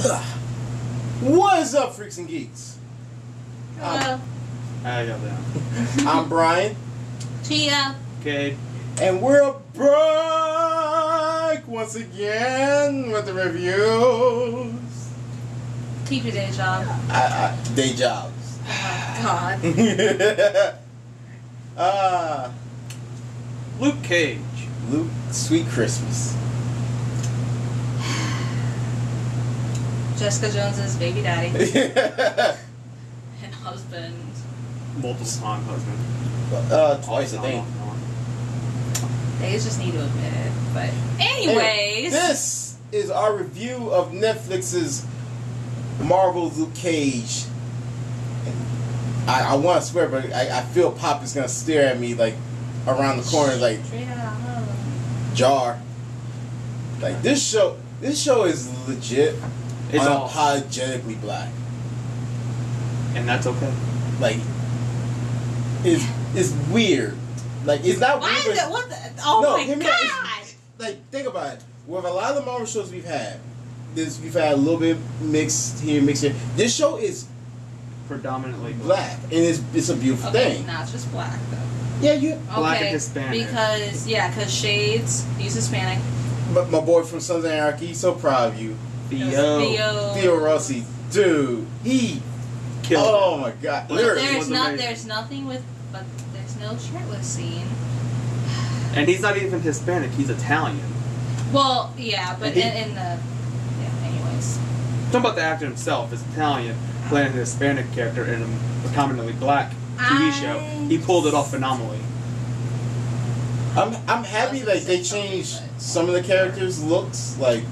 What is up, freaks and geeks? Hello. I'm Brian. Tia. Okay. And we're back once again with the reviews. Keep your day job. Day jobs. Oh my god. Luke Cage. Luke, Sweet Christmas. Jessica Jones's baby daddy. And husband. Multiple time husband. Twice, I think. They just need to admit it. But anyways. This is our review of Netflix's Marvel's Luke Cage. I want to swear, but I feel Pop is going to stare at me like around the corner like jar. Like this show is legit. It's unapologetically black. And that's okay. Like it's weird. Like it's not Why weird. is it? What the? Oh no, my god! Like think about it. With a lot of the Marvel shows we've had a little bit mixed here, mixed here. This show is predominantly black, and it's a beautiful thing. Not just black though. Yeah, you black and Hispanic. Because Shades, he's Hispanic. But my boy from Sons of Anarchy, he's so proud of you. Theo Rossi, dude, he killed. Oh my god! There's nothing with, but there's no shirtless scene. And he's not even Hispanic; he's Italian. Well, yeah, but in the anyways. Talking about the actor himself is Italian, playing a Hispanic character in a predominantly black TV show. He pulled it off phenomenally. I'm happy like they changed some of the characters' looks, like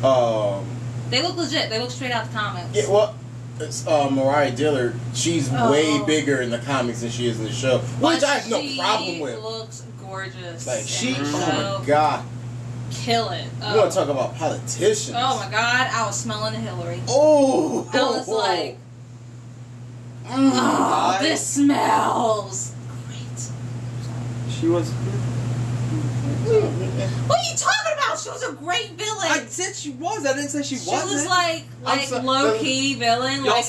they look legit. They look straight out the comics. Yeah, well, it's Mariah Dillard. She's way bigger in the comics than she is in the show, which I have no problem with. She looks gorgeous. Like oh my god, kill it. You want to talk about politicians? Oh my god, I was smelling a Hillary. Oh, I was like, oh, this smells great. She was. What are you talking about? She was a great villain. I said she was. I didn't say she wasn't. She was like low key villain. Like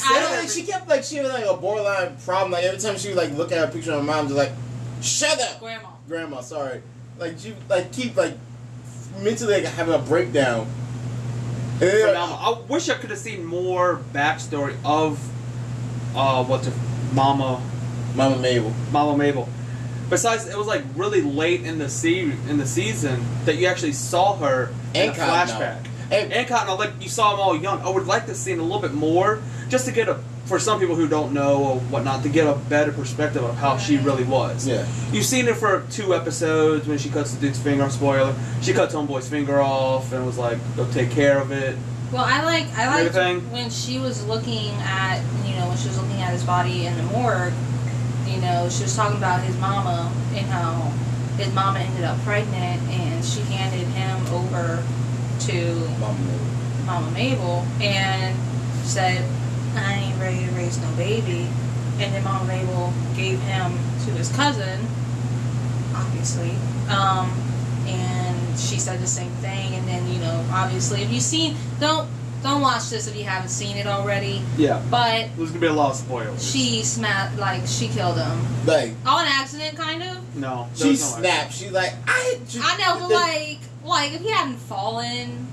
she kept she had like a borderline problem. Like every time she would like look at a picture of her mom, just like, shut up, grandma. Sorry. Like she keep mentally having a breakdown. I wish I could have seen more backstory of Mama Mabel. Besides, it was like really late in the season that you actually saw her in a flashback. And Cotton, like you saw them all young. I would like to see a little bit more, just to get for some people who don't know or whatnot, to get a better perspective of how she really was. Yeah. You've seen it for 2 episodes when she cuts the dude's finger. Spoiler: she cuts homeboy's finger off and was like, "Go take care of it." Well, I like when she was looking at his body in the morgue. She was talking about his mama and how his mama ended up pregnant, and she handed him over to Mama Mabel and said, "I ain't ready to raise no baby." And then Mama Mabel gave him to his cousin, obviously. And she said the same thing. And then, obviously, if you've seen, don't watch this if you haven't seen it already. Yeah. But there's gonna be a lot of spoilers. She she killed him. Like on accident, kind of. No. She snapped. She I know, but like if he hadn't fallen,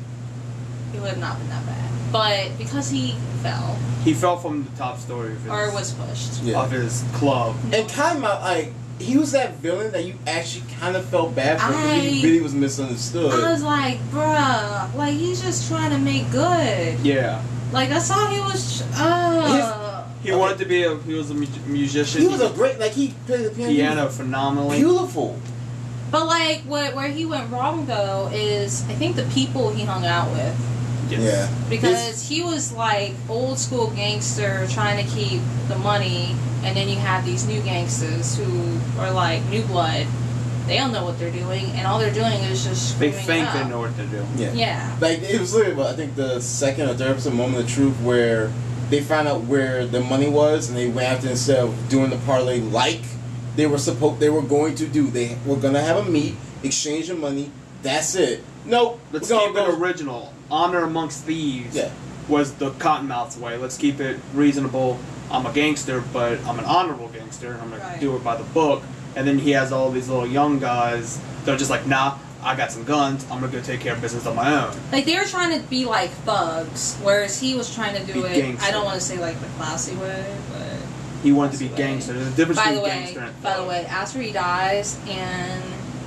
it would have not been that bad. But because he fell. He fell from the top story was pushed. Of his club. And kind of he was that villain that you actually kind of felt bad for because he really was misunderstood. I was like, bruh, like he's just trying to make good. Yeah. Like that's all he was. He wanted to be he was a musician. He was a great, he played the piano phenomenally. Beautiful. But where he went wrong though is I think the people he hung out with. Yes. Yeah. Because he was like old school gangster trying to keep the money, and then you have these new gangsters who are like new blood. They don't know what they're doing, and all they're doing is just they think they know what to do. Yeah. Yeah. It was literally, I think the second or third episode, Moment of Truth, where they found out where the money was, and they went after instead of doing the parlay they were going to do. They were gonna have a meet, exchange the money. That's it. Nope. Let's keep it original. Honor amongst thieves. Yeah. was the Cottonmouth's way. Let's keep it reasonable. I'm a gangster, but I'm an honorable gangster. I'm gonna do it by the book. And then he has all these little young guys that are just like, nah, I got some guns. I'm gonna go take care of business on my own. Like they were trying to be like thugs, whereas he was trying to do it. Gangster. I don't want to say like the classy way, but he wanted to be gangster. There's a difference between gangster and thug. By the way, after he dies and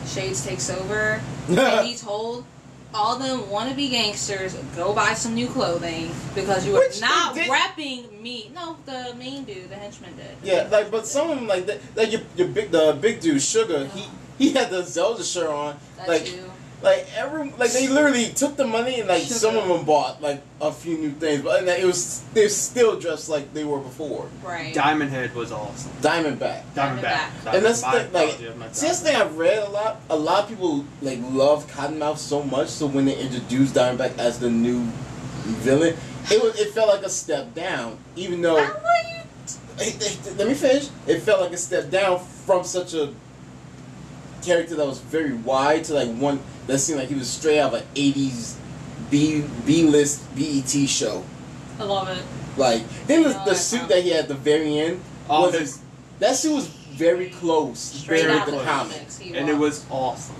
Shades takes over, and he told all them wannabe gangsters, go buy some new clothing because you are not repping me. No, the main dude, the henchman did. Yeah, like, but some of them, like, like the big dude, Sugar, he had the Zelda shirt on. That's like, you. Like they literally took the money and like Sugar. Some of them bought like a few new things, but they're still dressed like they were before. Right. Diamond Head was awesome. Diamondback. And that's the thing, like, see, that's the thing I've read a lot. A lot of people like love Cottonmouth so much, so when they introduced Diamondback as the new villain, it felt like a step down, even though. Let me finish. It felt like a step down from such a character that was very wide to like one that seemed like he was straight out of an 80s B-list BET show. I love it. Like, then the suit that he had at the very end, that suit was very close to the comics. And it was awesome.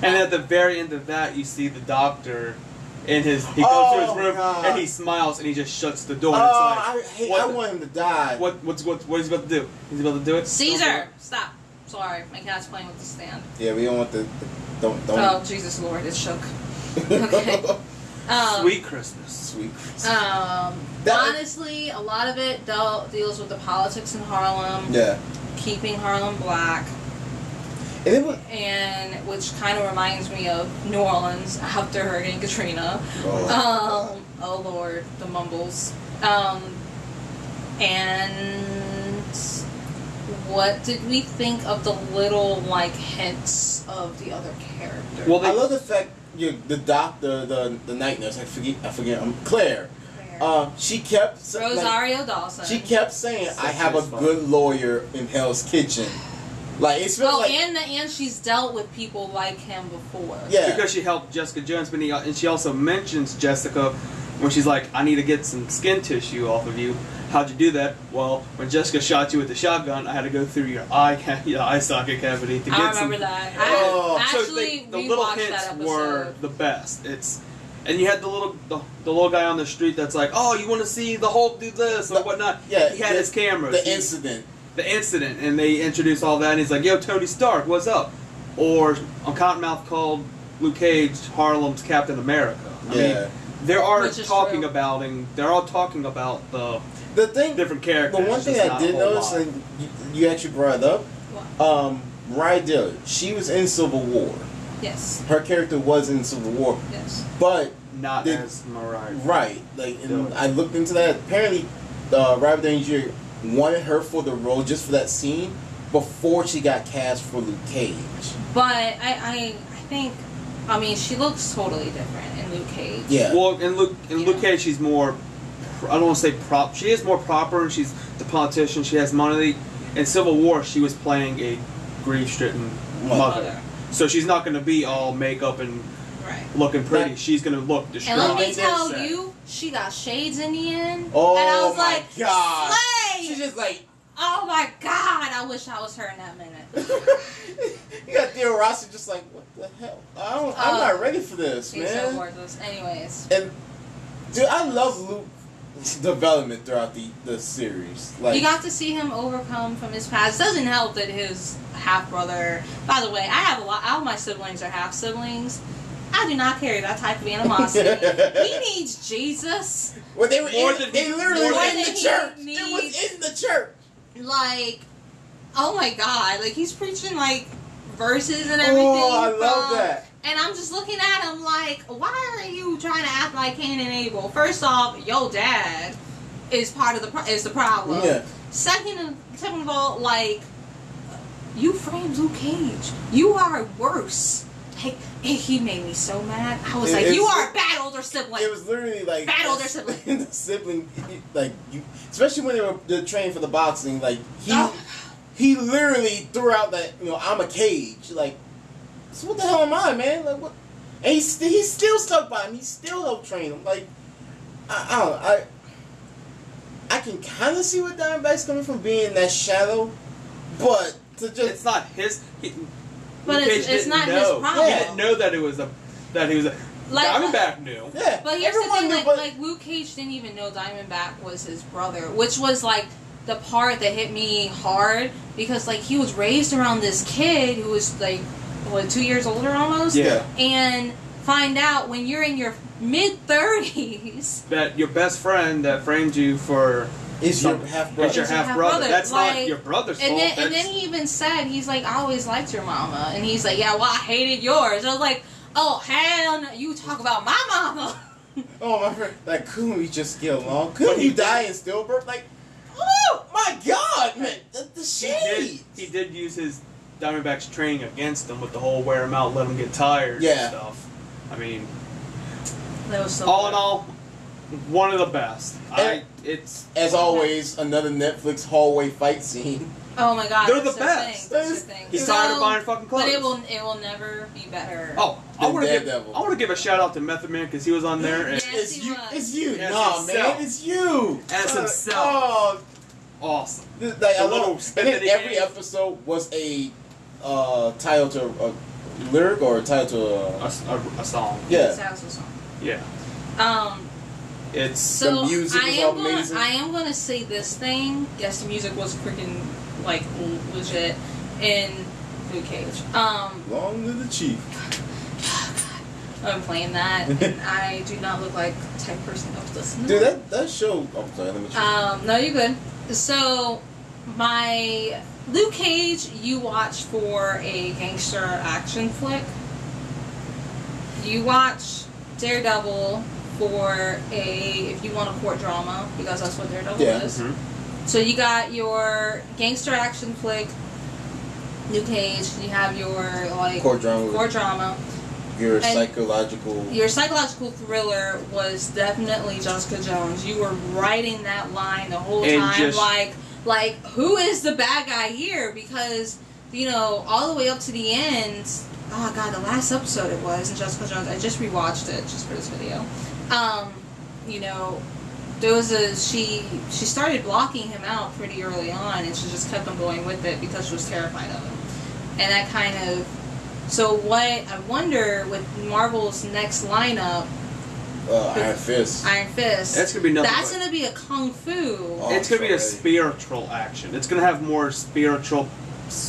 And at the very end of that, you see the doctor in he goes to his room and he smiles and he just shuts the door. I want him to die. What is he about to do? He's about to do it? Caesar, stop. Sorry, my cat's playing with the stand. Yeah, we don't want don't. Oh, Jesus Lord, it shook. Okay. Sweet Christmas. Sweet Christmas. Honestly, a lot of it deals with the politics in Harlem. Yeah. Keeping Harlem black. And which kind of reminds me of New Orleans after Hurricane Katrina. Oh Lord, the mumbles. And what did we think of the little like hints of the other characters? Well, I love the fact the doctor, the night nurse. I forget. Claire. She kept Rosario Dawson. She kept saying, "I have a good lawyer in Hell's Kitchen." Like it's really and she's dealt with people like him before. Yeah, because she helped Jessica Jones, and she also mentions Jessica when she's like, "I need to get some skin tissue off of you." How'd you do that? Well, when Jessica shot you with the shotgun, I had to go through your eye socket cavity to get some. I remember that. I actually the little hints were the best. And you had the little guy on the street that's like, "Oh, you want to see the Hulk do this or whatnot?" Yeah, he had his cameras. The incident, and they introduced all that, and he's like, "Yo, Tony Stark, what's up?" Or on Cottonmouth called Luke Cage Harlem's Captain America. I mean, they're all talking about the different characters. The one thing I did notice, and you actually brought it up, Mariah Dillard, she was in Civil War. Yes. Her character was in Civil War. Yes. But not as Mariah. Right. Like, and I looked into that. Apparently, Robert Downey Jr. wanted her for the role just for that scene before she got cast for Luke Cage. But I think, I mean, she looks totally different in Luke Cage. Yeah. Well, in Luke Cage, she's more, I don't want to say prop. She is more proper, and she's the politician. She has money. In Civil War, she was playing a grief-stricken mother. So she's not going to be all makeup and looking pretty. She's going to look distraught. And let me tell you, she got shades in the end. Oh, and I was my God. Slay! She's just like... Oh, my God. I wish I was her in that minute. You got Theo Rossi just like, what the hell? I'm not ready for this, man. He's so worthless. Anyways. And, dude, I love Luke's development throughout the series. Like, you got to see him overcome from his past. It doesn't help that his half-brother... By the way, I have all my siblings are half-siblings. I do not carry that type of animosity. He needs Jesus. Well, they literally were in the church. It was in the church. Like, oh my God. Like, he's preaching, like, verses and everything. Oh, I love that. And I'm just looking at him like, why are you trying to act like Cain and Abel? First off, your dad is the problem. Yeah. Second of all, like, you framed Luke Cage. You are worse. Like, he made me so mad. I was you are a bad older sibling. It was literally like bad older sibling. The sibling, like, especially when they were training for the boxing, like he literally threw out that I'm a cage. Like, so what the hell am I, man? Like what? And he still stuck by him. He still helped train him. Like, I can kind of see where Diamondback's coming from, being that shadow, but to just it's not his. But it's not his problem. He didn't know that he was a Diamondback knew. Yeah, but here's the thing: like Luke Cage didn't even know Diamondback was his brother, which was like the part that hit me hard because like he was raised around this kid who was like 2 years older almost. Yeah, and find out when you're in your mid-30s that your best friend that framed you for is your half-brother. It's your half-brother. That's like, not your brother's fault. And then he even said, he's like, I always liked your mama. And he's like, yeah, well, I hated yours. I was like, oh, hell no, you talk about my mama. Oh, my friend, like, couldn't we just get along? Couldn't you die in stillbirth? Like, oh, my God, man, the shade. He did use his Diamondback's training against him with the whole wear him out, let him get tired and stuff. I mean... That was so all in all, one of the best. It's as always another Netflix hallway fight scene. Oh my God, they're the best. He's tired of buying fucking clothes. But it will never be better. Oh, I want to give a shout out to Method Man because he was on there. And yes, it's you. Nah, man, it's you. As himself. Oh, awesome. Like, I love. And then every episode was a title to a lyric or a title to a song. Yeah. Yeah. It's the music was all amazing. I am gonna say this thing. Yes, the music was freaking like legit in Luke Cage. Long to the chief. I'm playing that, and I do not look like the type of person that would listen to Dude, that show. I'm sorry, let me no, you're good. So, my Luke Cage, you watch for a gangster action flick. You watch Daredevil for if you want a court drama, because that's what Daredevil is. Mm-hmm. So you got your gangster action flick, Luke Cage. You have your like court drama. Your psychological thriller was definitely Jessica Jones. You were writing that line the whole time, like who is the bad guy here? Because all the way up to the end. Oh God, the last episode it was in Jessica Jones. I just rewatched it just for this video. There was she started blocking him out pretty early on, and she just kept on going with it because she was terrified of him. And that kind of. So what I wonder with Marvel's next lineup. Iron Fist. That's gonna be nothing. That's gonna be a kung fu. It's gonna be a spiritual action. It's gonna have more spiritual.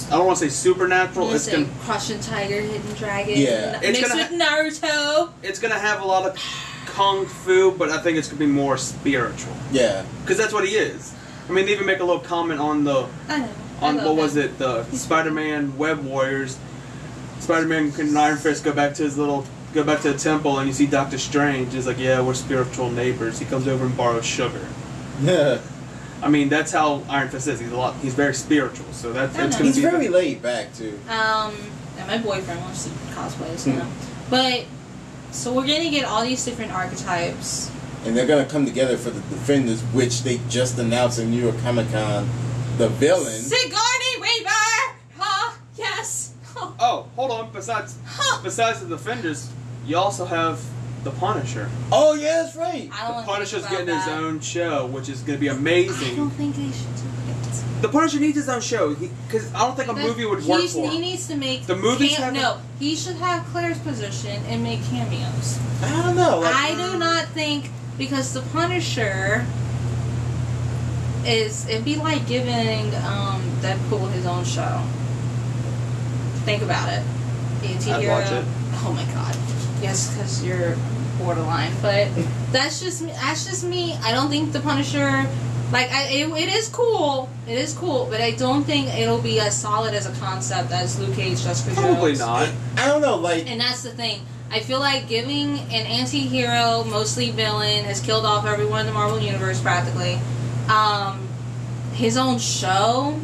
I don't want to say supernatural. It's gonna Crushing Tiger, Hidden Dragon. Yeah, mixed with Naruto. It's gonna have a lot of kung fu, but I think it's gonna be more spiritual. Yeah, because that's what he is. I mean, they even make a little comment on the. I know. On what was it? The Spider-Man Web Warriors. Spider-Man and Iron Fist go back to the temple, and you see Doctor Strange. He's like, yeah, we're spiritual neighbors. He comes over and borrows sugar. Yeah. I mean, that's how Iron Fist is. He's very spiritual, so that's it's gonna He's be very laid back too. And my boyfriend wants to cosplay, so but so we're gonna get all these different archetypes, and they're gonna come together for the Defenders, which they just announced in New York Comic Con. The villain, Sigourney Weaver. Yes. Oh, hold on. Besides the Defenders, you also have the Punisher. Oh yeah, that's right. The Punisher's getting his own show, which is going to be amazing. I don't think they should do it. The Punisher needs his own show because I don't think a movie would work for him. He needs to make the movies. He should have Claire's position and make cameos. I don't know. I do not think because the Punisher it'd be like giving Deadpool his own show. Think about it. I'd watch it. Oh my God. Yes, because you're borderline, but that's just me. I don't think the Punisher, it is cool. It is cool, but I don't think it'll be as solid as a concept as Luke Cage, Jessica Jones. Probably not. I don't know, And that's the thing. I feel like giving an anti-hero, mostly villain, has killed off everyone in the Marvel Universe practically. His own show.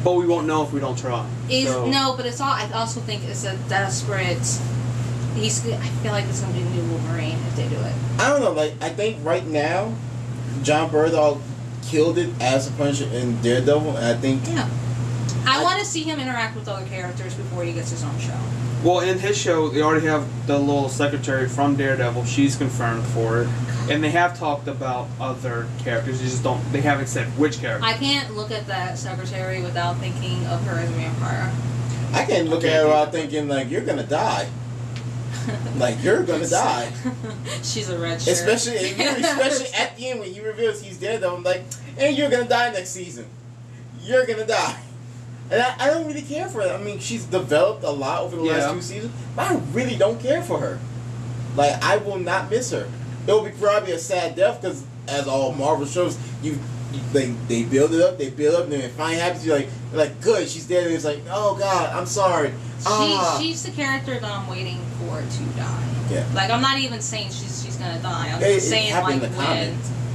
But we won't know if we don't try. No, but it's all. I also think it's a desperate. I feel like it's gonna be a new Wolverine if they do it. I don't know. I think right now, John Bernthal killed it as a Punisher in Daredevil, and I think. Yeah. I want to see him interact with other characters before he gets his own show. Well, in his show, they already have the little secretary from Daredevil. She's confirmed for it. And they have talked about other characters. They haven't said which character. I can't look at that secretary without thinking of her as a vampire. I can't look at her without thinking, like, you're gonna die. Like, you're gonna die. She's a red shirt. Especially at the end when he reveals he's dead, I'm like, and you're gonna die next season. You're gonna die. And I don't really care for her. I mean, she's developed a lot over the last 2 seasons, but I really don't care for her. Like, I will not miss her. It will be probably a sad death because, as all Marvel shows, they build it up, and then it finally happens. You're like, good, she's dead. And it's like, oh God, I'm sorry. She's the character that I'm waiting for to die. Yeah. Like, I'm not even saying she's gonna die. I'm just saying like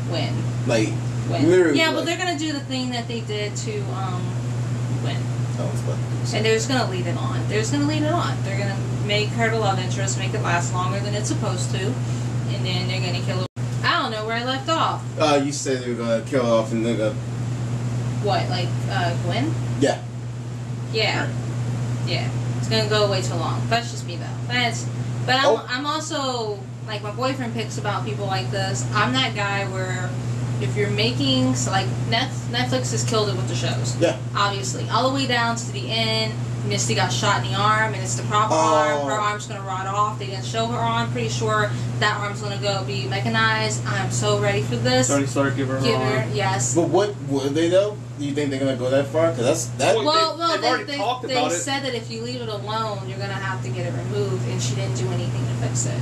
when. Like when. Literally. Yeah, but they're gonna do the thing that they did to when. Oh, and they're just gonna lead it on. They're gonna make her the love interest, make it last longer than it's supposed to, and then they're gonna kill her. I don't know where I left off. You said they were gonna kill her off and they're gonna. What, like Gwen? Yeah. Yeah. Yeah. It's gonna go way too long. That's just me though. But I'm also, like, my boyfriend picks about people like this. I'm that guy where if you're making, so like Netflix has killed it with the shows. Yeah. Obviously, all the way down to the end. Misty got shot in the arm, and it's the proper arm. Her arm's gonna rot off. They didn't show her arm. Pretty sure that arm's gonna go be mechanized. I'm so ready for this. Tony Stark, give her arm. Yes. But what are they though? Do you think they're gonna go that far? Because that's Well, they've already talked about it. They said that if you leave it alone, you're gonna have to get it removed, and she didn't do anything to fix it.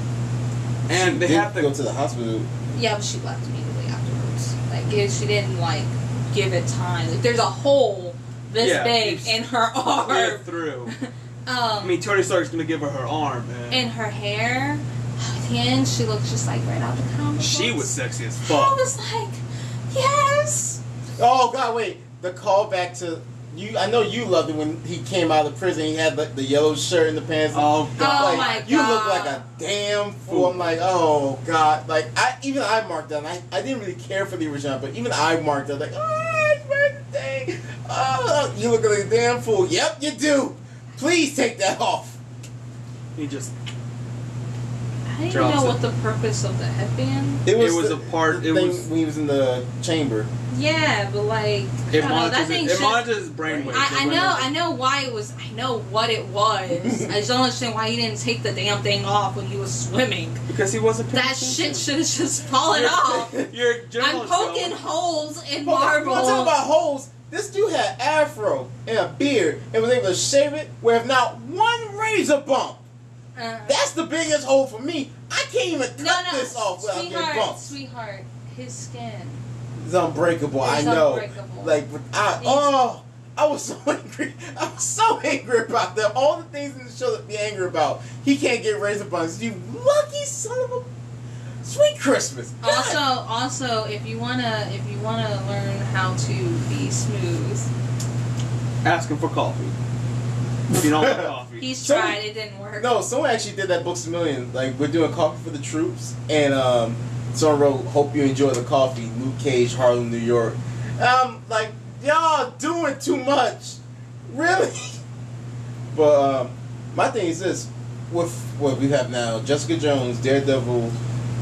And they have to go to the hospital. Yeah, but she left immediately afterwards. Like, she didn't like give it time. Like, there's a hole this big in her arm. Through. I mean, Tony Stark's gonna give her arm, man. And her hair, at the end, she looked just like right out the comic books. She was sexy as fuck. I was like, yes. Oh God, wait! The callback to you. I know you loved it when he came out of prison. He had the yellow shirt and the pants. Oh God! Oh my God! You look like a damn fool. I'm like, oh God! Like I marked that. I didn't really care for the original, but even I marked that. Like, oh, it's birthday. Oh, you look like a damn fool. Yep, you do. Please take that off. He just. I didn't know what the purpose of the headband. It was a part. It was when he was in the chamber. Yeah, but like it monitors his brainwaves. I know why it was. I know what it was. I just don't understand why he didn't take the damn thing off when he was swimming. Because he wasn't. That shit should have just fallen off. I'm poking holes in marble. I'm talking about holes. This dude had afro and a beard and was able to shave it with not one razor bump. That's the biggest hole for me. I can't even cut this off without getting bumps. Sweetheart, his skin. It's unbreakable. I know. Unbreakable. Like, I was so angry. I was so angry about that. All the things in the show that be angry about. He can't get razor bumps. You lucky son of a sweet Christmas. God. Also, if you wanna learn how to be smooth, ask him for coffee. If you don't want coffee. He's tried, it didn't work. No, someone actually did that Books a Million. Like, we're doing coffee for the troops, and someone wrote, "Hope you enjoy the coffee." Luke Cage, Harlem, New York. Like, y'all doing too much, really. But my thing is this: with what we have now, Jessica Jones, Daredevil,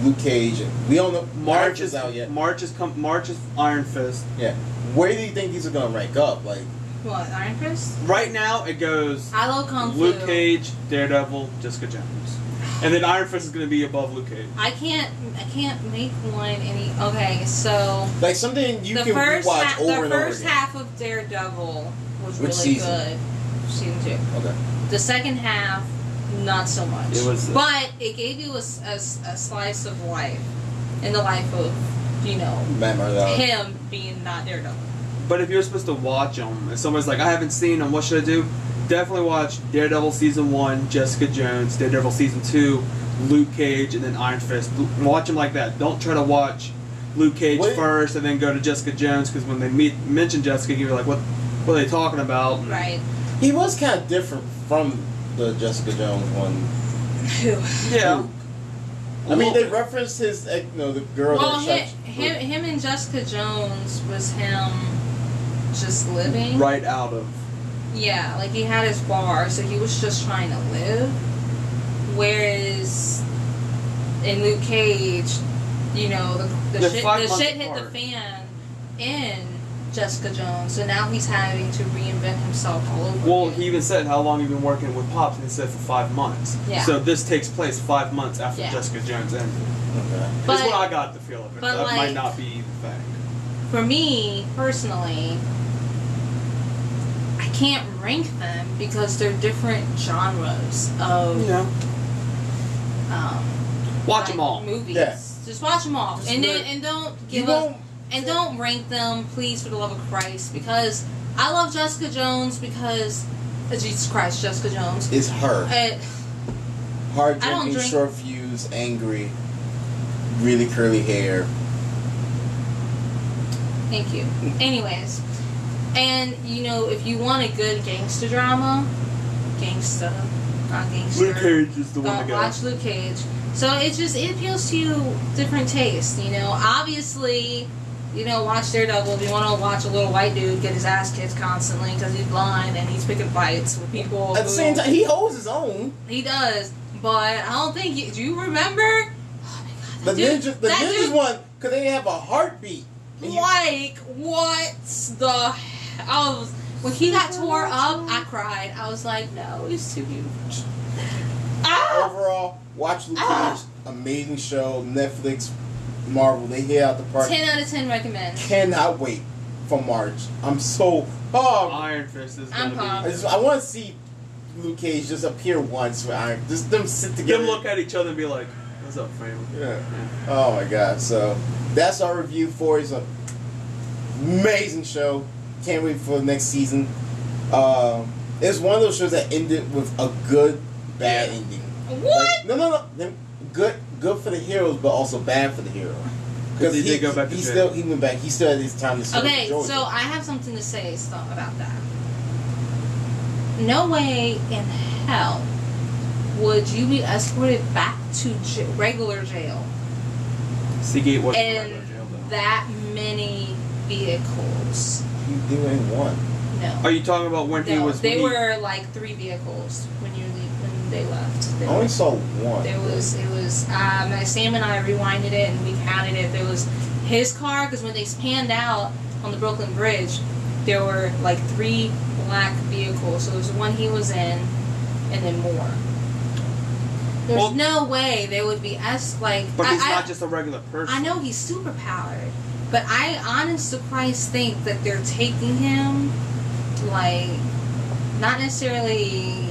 Luke Cage. We don't know. March is out yet. March is Iron Fist. Yeah. Where do you think these are gonna rank up? Like. What, Iron Fist? Right now, it goes I love Kung Fu. Luke Cage, Daredevil, Jessica Jones. And then Iron Fist is going to be above Luke Cage. I can't make one any... Okay, so... Like something you can watch over and over again. The first half of Daredevil was Which really season? good. Season 2. Okay. The second half, not so much. It was... But it gave you a slice of life. In the life of, him being not Daredevil. But if you're supposed to watch them, if somebody's like, I haven't seen them, what should I do? Definitely watch Daredevil Season 1, Jessica Jones, Daredevil Season 2, Luke Cage, and then Iron Fist. Watch them like that. Don't try to watch Luke Cage first and then go to Jessica Jones, because when they mention Jessica, you're like, what are they talking about? Right. He was kind of different from the Jessica Jones one. Who? Yeah. I mean, they referenced his, the girl well, that him and Jessica Jones was him just living. Right out of Yeah, like he had his bar, so he was just trying to live. Whereas in Luke Cage, you know, the shit hit the fan in Jessica Jones, so now he's having to reinvent himself all over again. He even said how long he's been working with Pops, and he said for 5 months. Yeah. So this takes place 5 months after Jessica Jones ended. Okay. That's what I got the feel of it. But that like, might not be the fact. For me, personally, I can't rank them because they're different genres of watch them all. Movies. Yeah. Just watch them all, and don't give up. And don't rank them, please, for the love of Christ, because I love Jessica Jones because Jesus Christ, Jessica Jones. It's her. Hard drinking, short fuse, angry, really curly hair. Thank you. Anyways, and you know, if you want a good gangster drama, not gangster. Luke Cage is the one to go. Watch Luke Cage. So it appeals to you different tastes, you know. Obviously, you know, watch Daredevil if you want to watch a little white dude get his ass kicked constantly because he's blind and he's picking fights with people. At the same time, he holds his own. He does, but I don't think do you remember? Oh my God, the ninjas one because they didn't have a heartbeat. Like what the hell? When he got tore up, I cried. I was like, no, he's too huge. Overall, watch Luke Cage. Amazing show. Netflix, Marvel, they hit out the park. 10 out of 10 recommend. Cannot wait for March. I'm so Iron Fist is gonna be. I want to see Luke Cage just appear once with Iron. Just them sit together. Them look at each other and be like, "What's up, family?" Yeah. Oh my God. So that's our review for it. It's an amazing show. Can't wait for the next season. It's one of those shows that ended with a good, bad ending. What? Like, no. Good for the heroes, but also bad for the hero. Because he did go back to jail. He went back. He still had his time to serve. Okay, so I have something to say about that. No way in hell would you be escorted back to regular jail. Seagate wasn't regular jail, though. That many vehicles. They were in one. No. Are you talking about when he was? They were like 3 vehicles when they left. I only saw one. It was Sam and I rewinded it and we counted it. There was his car, because when they panned out on the Brooklyn Bridge, there were like 3 black vehicles. So there was one he was in, and then more. There's no way they would be like. But he's not just a regular person. I know he's super powered, but I honest to Christ think that they're taking him like not necessarily.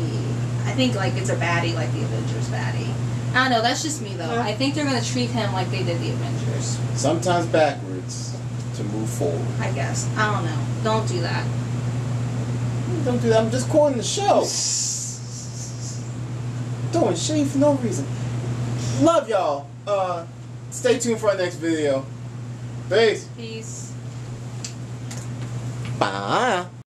I think like it's a baddie, like the Avengers baddie. I don't know. That's just me though. Yeah. I think they're gonna treat him like they did the Avengers. Sometimes backwards to move forward. I guess. I don't know. Don't do that. Don't do that. I'm just quoting the show. Doing shade for no reason. Love y'all. Stay tuned for our next video. Peace. Peace. Bye.